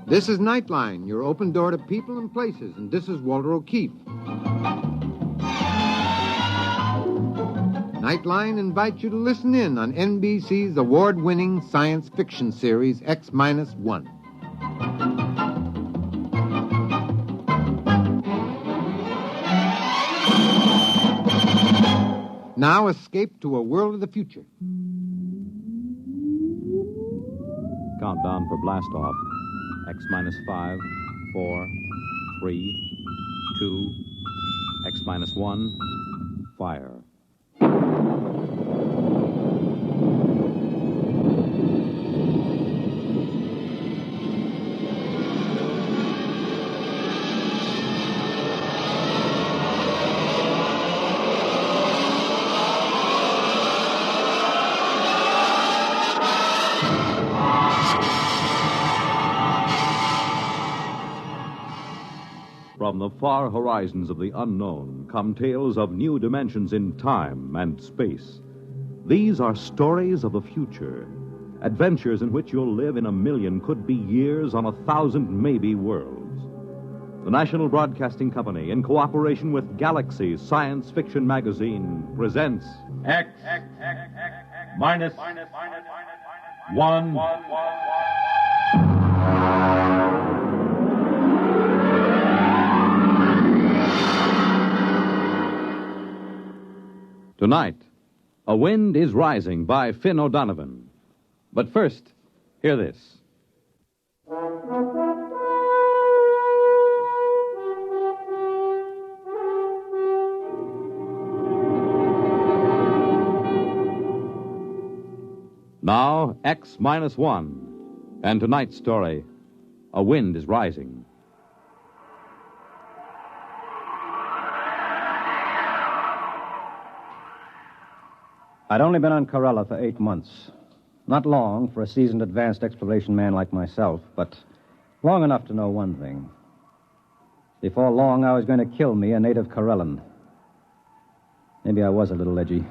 This is Nightline, your open door to people and places, and this is Walter O'Keefe. Nightline invites you to listen in on NBC's award-winning science fiction series, X-1. Now escape to a world of the future. Countdown for blast off. X-5, 4, 3, 2, X-1, fire. From the far horizons of the unknown come tales of new dimensions in time and space. These are stories of the future, adventures in which you'll live in a million, could be years, on 1,000 maybe worlds. The National Broadcasting Company, in cooperation with Galaxy Science Fiction Magazine, presents X minus 1. Tonight, A Wind is Rising by Finn O'Donovan. But first, hear this. Now, X-1. And tonight's story, A Wind is Rising. I'd only been on Corella for 8 months. Not long for a seasoned advanced exploration man like myself, but long enough to know one thing. Before long, I was going to kill me a native Corellan. Maybe I was a little edgy.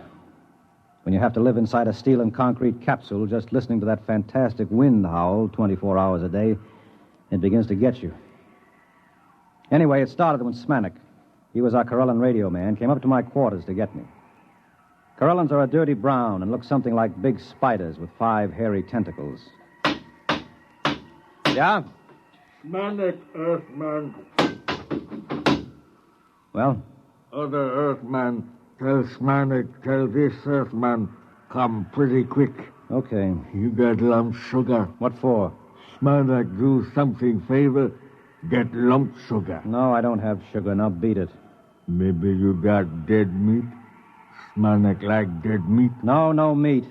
When you have to live inside a steel and concrete capsule just listening to that fantastic wind howl 24 hours a day, it begins to get you. Anyway, it started when Smanik, he was our Corellan radio man, came up to my quarters to get me. Corellans are a dirty brown and look something like big spiders with 5 hairy tentacles. Yeah? Smanik, Earthman. Well? Other Earthman, tell Smanik, tell this Earthman, come pretty quick. Okay. You got lump sugar. What for? Smanik, do something favor, get lump sugar. No, I don't have sugar. Now beat it. Maybe you got dead meat? Smanik like dead meat? No meat.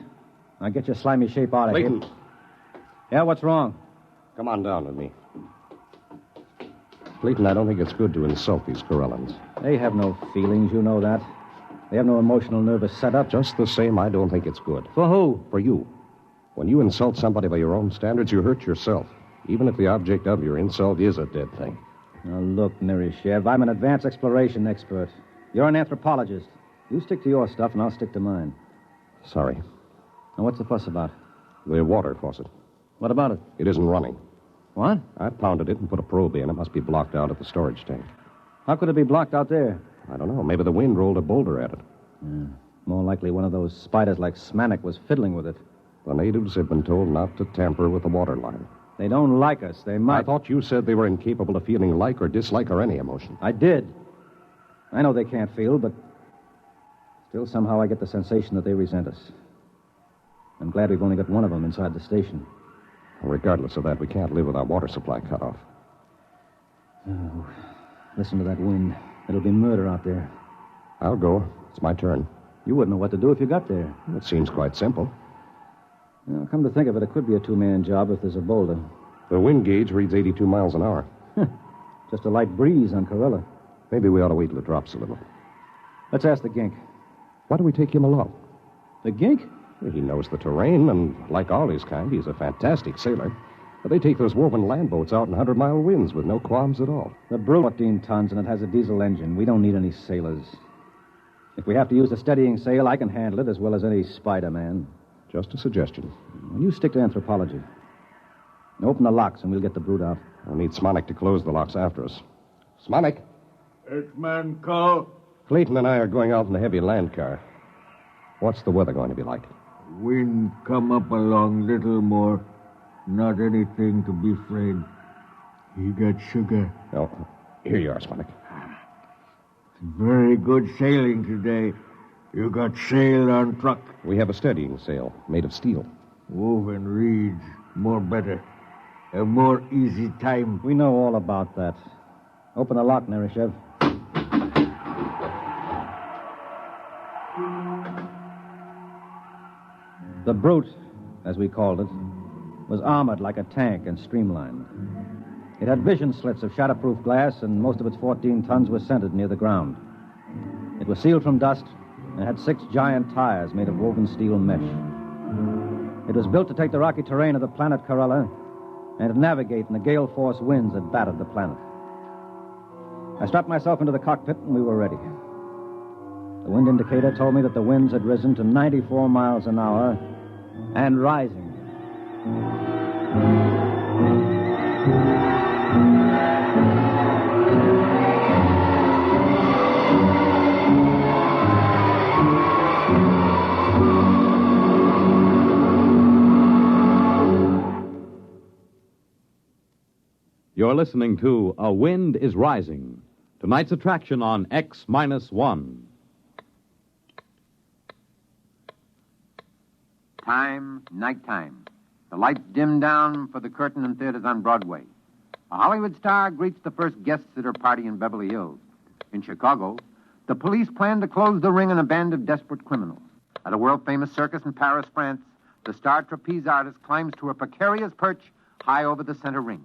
Now get your slimy shape out of Clayton. here. Yeah, what's wrong? Come on down with me. Clayton, I don't think it's good to insult these Corellans. They have no feelings, you know that. They have no emotional nervous setup. Just the same, I don't think it's good. For who? For you. When you insult somebody by your own standards, you hurt yourself, even if the object of your insult is a dead thing. Now, look, Mirishev, I'm an advanced exploration expert. You're an anthropologist. You stick to your stuff, and I'll stick to mine. Sorry. Now, what's the fuss about? The water faucet. What about it? It isn't running. What? I pounded it and put a probe in. It must be blocked out at the storage tank. How could it be blocked out there? I don't know. Maybe the wind rolled a boulder at it. Yeah. More likely one of those spiders like Smanik was fiddling with it. The natives have been told not to tamper with the water line. They don't like us. They might. I thought you said they were incapable of feeling like or dislike or any emotion. I did. I know they can't feel, but still somehow I get the sensation that they resent us. I'm glad we've only got one of them inside the station. Regardless of that, we can't live with our water supply cut off. Oh, listen to that wind. It'll be murder out there. I'll go. It's my turn. You wouldn't know what to do if you got there. It seems quite simple. Now, come to think of it, it could be a two-man job if there's a boulder. The wind gauge reads 82 miles an hour. Just a light breeze on Corella. Maybe we ought to wait till it drops a little. Let's ask the gink. Why do we take him along? The gink? He knows the terrain, and like all his kind, he's a fantastic sailor. But they take those woven land boats out in 100-mile winds with no qualms at all. The Brute, 14 tons, and it has a diesel engine. We don't need any sailors. If we have to use a steadying sail, I can handle it as well as any Spider-Man. Just a suggestion. Well, you stick to anthropology. Open the locks, and we'll get the Brute out. We'll need Smonik to close the locks after us. Smonik? X-Man call. Clayton and I are going out in the heavy land car. What's the weather going to be like? Wind come up along little more. Not anything to be afraid. He got sugar. Oh, here you are, Smonik. Very good sailing today. You got sail on truck. We have a steadying sail made of steel. Woven reeds. More better. A more easy time. We know all about that. Open the lock, Nerishev. The Brute, as we called it, was armored like a tank and streamlined. It had vision slits of shatterproof glass, and most of its 14 tons was centered near the ground. It was sealed from dust and had 6 giant tires made of woven steel mesh. It was built to take the rocky terrain of the planet Corella and to navigate in the gale-force winds that battered the planet. I strapped myself into the cockpit, and we were ready. The wind indicator told me that the winds had risen to 94 miles an hour and rising. You're listening to A Wind is Rising, tonight's attraction on X-1. Nighttime. The lights dim down for the curtain in theaters on Broadway. A Hollywood star greets the first guests at her party in Beverly Hills. In Chicago, the police plan to close the ring on a band of desperate criminals. At a world-famous circus in Paris, France, the star trapeze artist climbs to a precarious perch high over the center ring.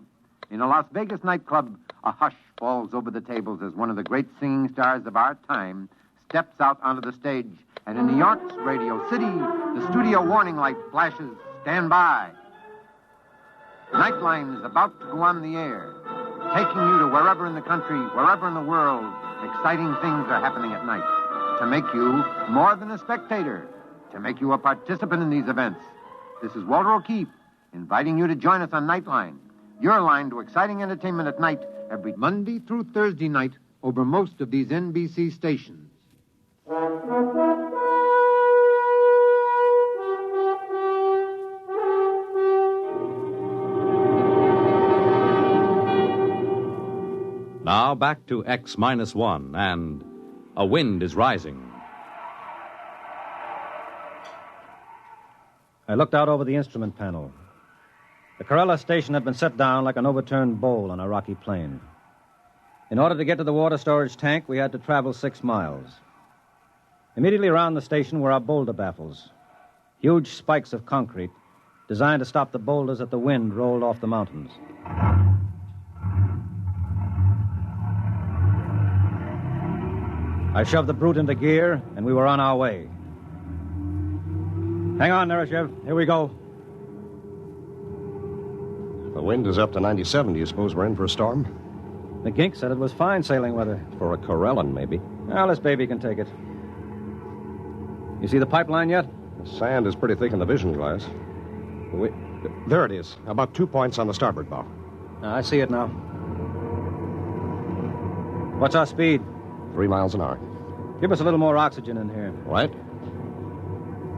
In a Las Vegas nightclub, a hush falls over the tables as one of the great singing stars of our time steps out onto the stage. And in New York's Radio City, the studio warning light flashes, "Stand by." Nightline is about to go on the air, taking you to wherever in the country, wherever in the world, exciting things are happening at night. To make you more than a spectator, to make you a participant in these events. This is Walter O'Keefe, inviting you to join us on Nightline, your line to exciting entertainment at night, every Monday through Thursday night over most of these NBC stations. Now back to X-1 and A Wind is Rising. I looked out over the instrument panel. The Corella station had been set down like an overturned bowl on a rocky plain. In order to get to the water storage tank, we had to travel 6 miles. Immediately around the station were our boulder baffles, huge spikes of concrete designed to stop the boulders that the wind rolled off the mountains. I shoved the Brute into gear, and we were on our way. Hang on, Nerishev. Here we go. The wind is up to 97. Do you suppose we're in for a storm? The gink said it was fine sailing weather. For a Corellan, maybe. Well, this baby can take it. You see the pipeline yet? The sand is pretty thick in the vision glass. There it is. About 2 points on the starboard bow. I see it now. What's our speed? 3 miles an hour. Give us a little more oxygen in here. What?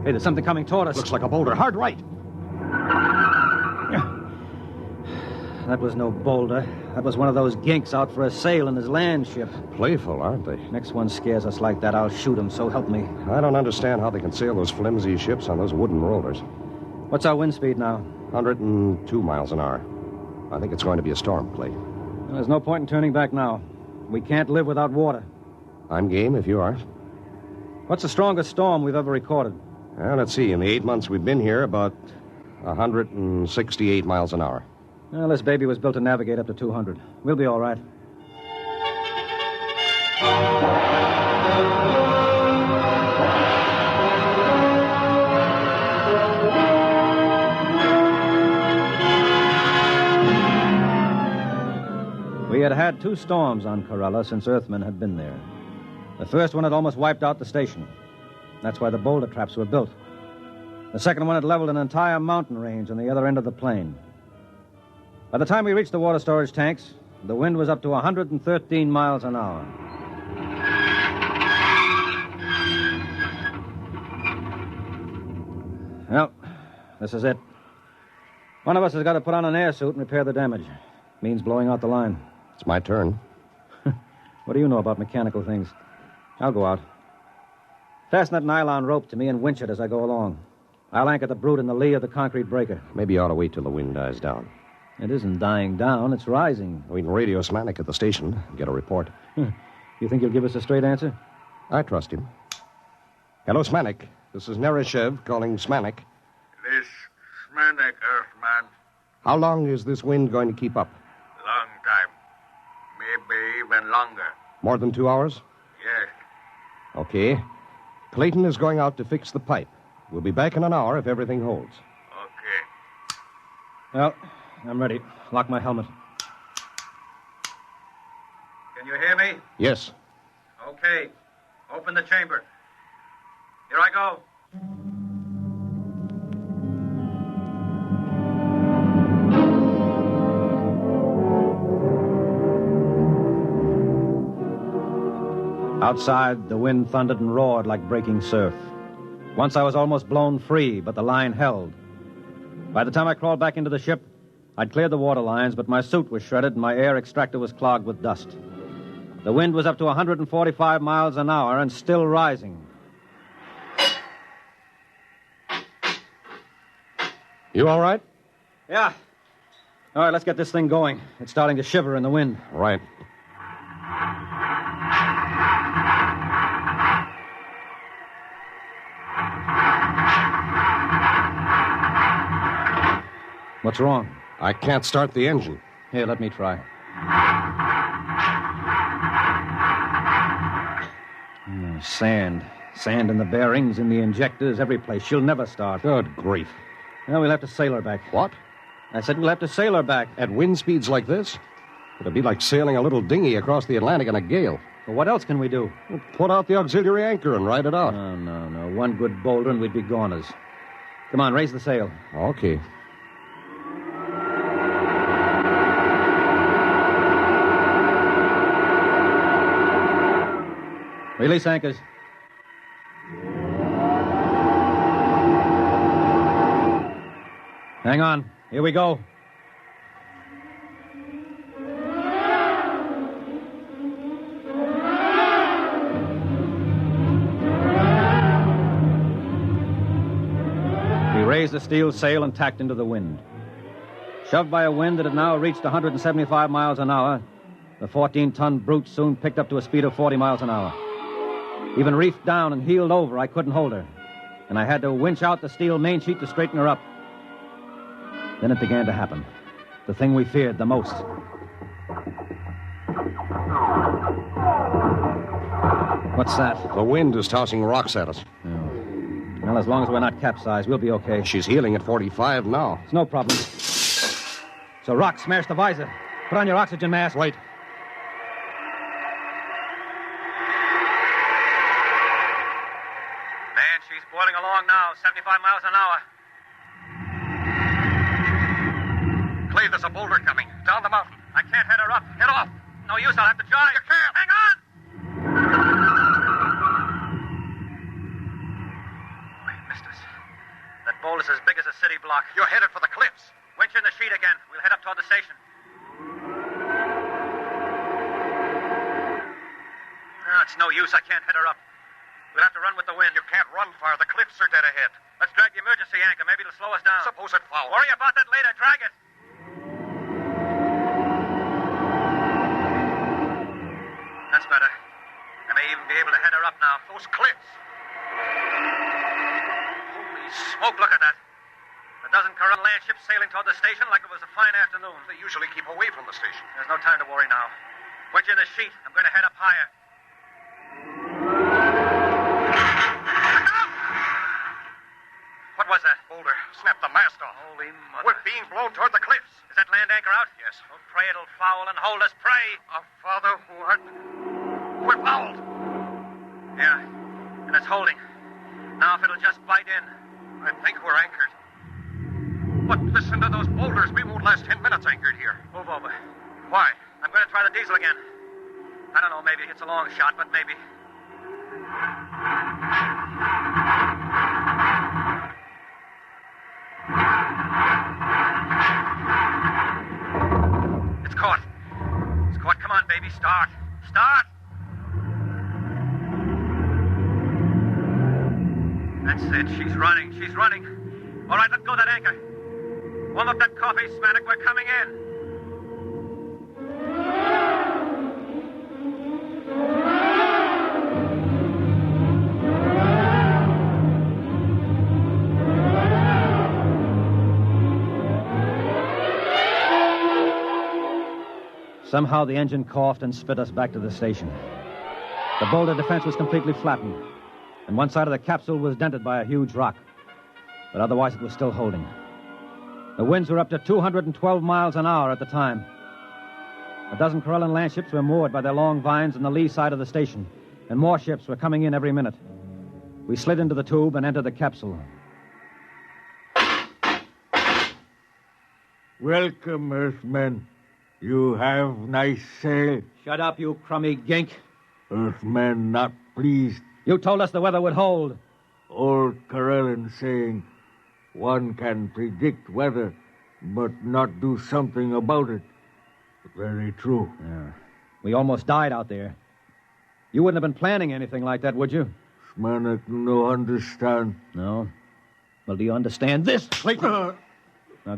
Hey, there's something coming toward us. Looks like a boulder. Hard right. That was no boulder. That was one of those ginks out for a sail in his land ship. Playful, aren't they? Next one scares us like that, I'll shoot him, so help me. I don't understand how they can sail those flimsy ships on those wooden rollers. What's our wind speed now? 102 miles an hour. I think it's going to be a storm, Clay. Well, there's no point in turning back now. We can't live without water. I'm game if you are. What's the strongest storm we've ever recorded? Well, let's see. In the 8 months we've been here, about 168 miles an hour. Well, this baby was built to navigate up to 200. We'll be all right. We had had 2 storms on Corella since Earthmen had been there. The first one had almost wiped out the station. That's why the boulder traps were built. The second one had leveled an entire mountain range on the other end of the plain. By the time we reached the water storage tanks, the wind was up to 113 miles an hour. Well, this is it. One of us has got to put on an air suit and repair the damage. Means blowing out the line. It's my turn. What do you know about mechanical things? I'll go out. Fasten that nylon rope to me and winch it as I go along. I'll anchor the brute in the lee of the concrete breaker. Maybe you ought to wait till the wind dies down. It isn't dying down, it's rising. We can radio Smanik at the station and get a report. You think he'll give us a straight answer? I trust him. Hello, Smanik. This is Nereshev calling Smanik. This Smanik, Earthman. How long is this wind going to keep up? Long time. Maybe even longer. More than 2 hours? Yes. Okay. Clayton is going out to fix the pipe. We'll be back in an hour if everything holds. Okay. Well, I'm ready. Lock my helmet. Can you hear me? Yes. Okay. Open the chamber. Here I go. Outside, the wind thundered and roared like breaking surf. Once I was almost blown free, but the line held. By the time I crawled back into the ship, I'd cleared the water lines, but my suit was shredded and my air extractor was clogged with dust. The wind was up to 145 miles an hour and still rising. You all right? Yeah. All right, let's get this thing going. It's starting to shiver in the wind. Right. What's wrong? I can't start the engine. Here, let me try. Sand. Sand in the bearings, in the injectors, every place. She'll never start. Good grief. Well, we'll have to sail her back. What? I said we'll have to sail her back. At wind speeds like this? It'd be like sailing a little dinghy across the Atlantic in a gale. Well, what else can we do? Well, put out the auxiliary anchor and ride it out. No. One good boulder and we'd be goners. Come on, raise the sail. Okay. Release anchors. Hang on. Here we go. We raised the steel sail and tacked into the wind. Shoved by a wind that had now reached 175 miles an hour, the 14-ton brute soon picked up to a speed of 40 miles an hour. Even reefed down and heeled over, I couldn't hold her. And I had to winch out the steel main sheet to straighten her up. Then it began to happen. The thing we feared the most. What's that? The wind is tossing rocks at us. Oh. Well, as long as we're not capsized, we'll be okay. She's heeling at 45 now. It's no problem. So, rock, smash the visor. Put on your oxygen mask. Right. Man, she's boiling along now, 75 miles an hour. Clay, there's a boulder coming. Down the mountain. I can't head her up. Head off. No use, I'll have to jive. You can't. Hang on! We missed us. That boulder's as big as a city block. You're headed for the cliffs. Winch in the sheet again. We'll head up toward the station. No, it's no use. I can't head her up. We'll have to run with the wind. You can't run far. The cliffs are dead ahead. Let's drag the emergency anchor. Maybe it'll slow us down. Suppose it fouls. Worry about that later. Drag it. That's better. I may even be able to head her up now. Those cliffs. Holy smoke, look at that. A dozen current land ships sailing toward the station like it was a fine afternoon. They usually keep away from the station. There's no time to worry now. Winch in the sheet. I'm going to head up higher. What was that? Boulder. Snap the mast off. Holy mother. We're being blown toward the cliffs. Is that land anchor out? Yes. Oh, pray it'll foul and hold us. Pray. Our Father who art... We're fouled. Yeah, and it's holding. Now if it'll just bite in. I think we're anchored. But listen to those boulders. We won't last 10 minutes anchored here. Move over. Why? I'm going to try the diesel again. I don't know, maybe it's a long shot, but maybe. It's caught. It's caught. Come on, baby. Start. Start! That's it. She's running. She's running. All right, let go that anchor. Warm up that coffee, Smanik. We're coming in. Somehow the engine coughed and spit us back to the station. The boulder defense was completely flattened, and one side of the capsule was dented by a huge rock. But otherwise it was still holding. The winds were up to 212 miles an hour at the time. A dozen Corellan land ships were moored by their long vines on the lee side of the station, and more ships were coming in every minute. We slid into the tube and entered the capsule. Welcome, Earthmen. You have nice sail. Shut up, you crummy gink. Earthmen not pleased. You told us the weather would hold. Old Corellan saying, one can predict weather, but not do something about it. Very true. Yeah. We almost died out there. You wouldn't have been planning anything like that, would you? Smanik no understand. No? Well, do you understand this? Wait. Now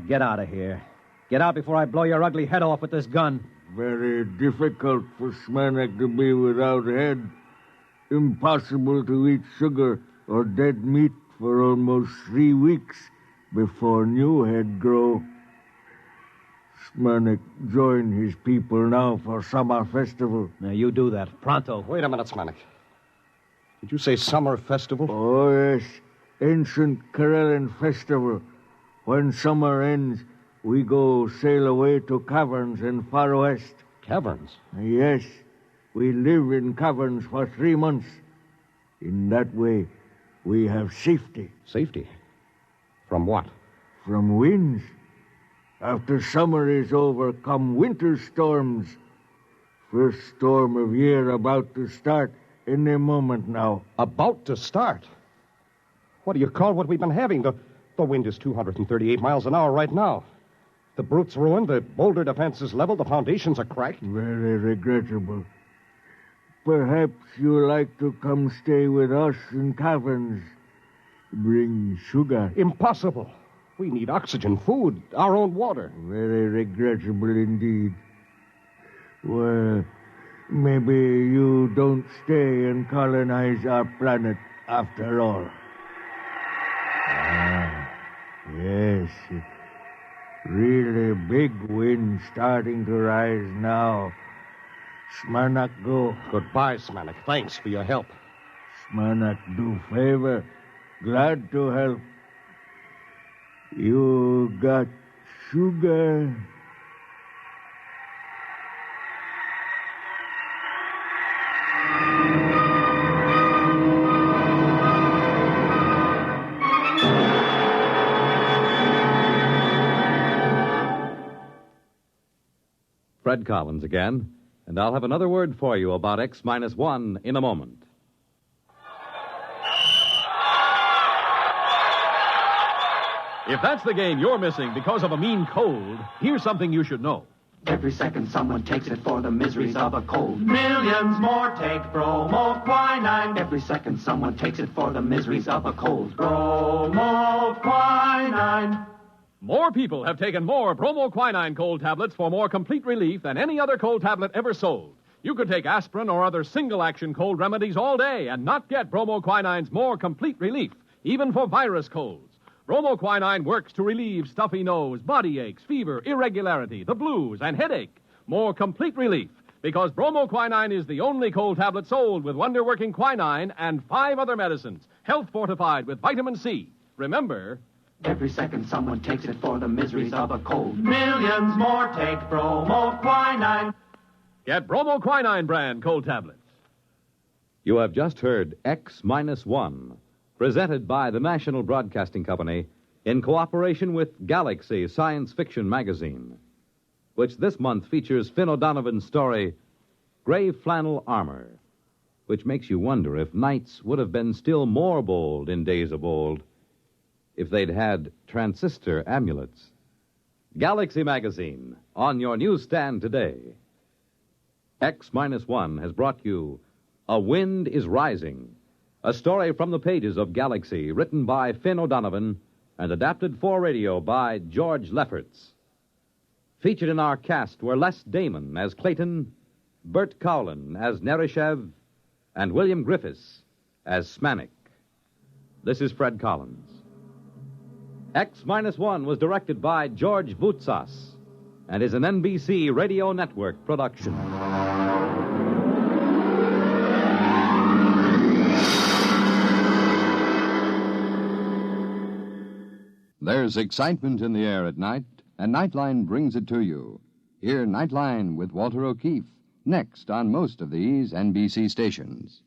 get out of here. Get out before I blow your ugly head off with this gun. Very difficult for Smanik to be without head. Impossible to eat sugar or dead meat for almost 3 weeks before new head grow. Smanik join his people now for summer festival. Now, you do that. Pronto. Wait a minute, Smanik. Did you say summer festival? Oh, yes. Ancient Corellan festival. When summer ends, we go sail away to caverns in far west. Caverns? Yes. We live in caverns for 3 months. In that way, we have safety. Safety? From what? From winds. After summer is over, come winter storms. First storm of year about to start any moment now. About to start? What do you call what we've been having? The wind is 238 miles an hour right now. The brute's ruined, the boulder defense is leveled, the foundations are cracked. Very regrettable. Perhaps you like to come stay with us in caverns. Bring sugar. Impossible. We need oxygen, food, our own water. Very regrettable indeed. Well, maybe you don't stay and colonize our planet after all. Ah, yes. Really big wind starting to rise now. Smanik go. Goodbye, Smanik. Thanks for your help. Smanik do favor. Glad to help. You got sugar? Fred Collins again, and I'll have another word for you about X-1 in a moment. If that's the game you're missing because of a mean cold, here's something you should know. Every second someone takes it for the miseries of a cold. Millions more take bromoquinine. Every second someone takes it for the miseries of a cold. Bromoquinine. More people have taken more bromoquinine cold tablets for more complete relief than any other cold tablet ever sold. You could take aspirin or other single-action cold remedies all day and not get bromoquinine's more complete relief, even for virus colds. Bromoquinine works to relieve stuffy nose, body aches, fever, irregularity, the blues, and headache. More complete relief, because bromoquinine is the only cold tablet sold with wonder-working quinine and 5 other medicines, health-fortified with vitamin C. Remember... Every second someone takes it for the miseries of a cold. Millions more take bromoquinine. Get bromoquinine brand cold tablets. You have just heard X-1, presented by the National Broadcasting Company in cooperation with Galaxy Science Fiction Magazine, which this month features Finn O'Donovan's story, Gray Flannel Armor, which makes you wonder if knights would have been still more bold in days of old if they'd had transistor amulets. Galaxy Magazine, on your newsstand today. X-1 has brought you A Wind is Rising, a story from the pages of Galaxy, written by Finn O'Donovan and adapted for radio by George Leppers. Featured in our cast were Les Damon as Clayton, Bert Cowlin as Nerishev, and William Griffiths as Smanik. This is Fred Collins. X-1 was directed by George Voutsas and is an NBC Radio Network production. There's excitement in the air at night, and Nightline brings it to you. Hear Nightline with Walter O'Keefe next on most of these NBC stations.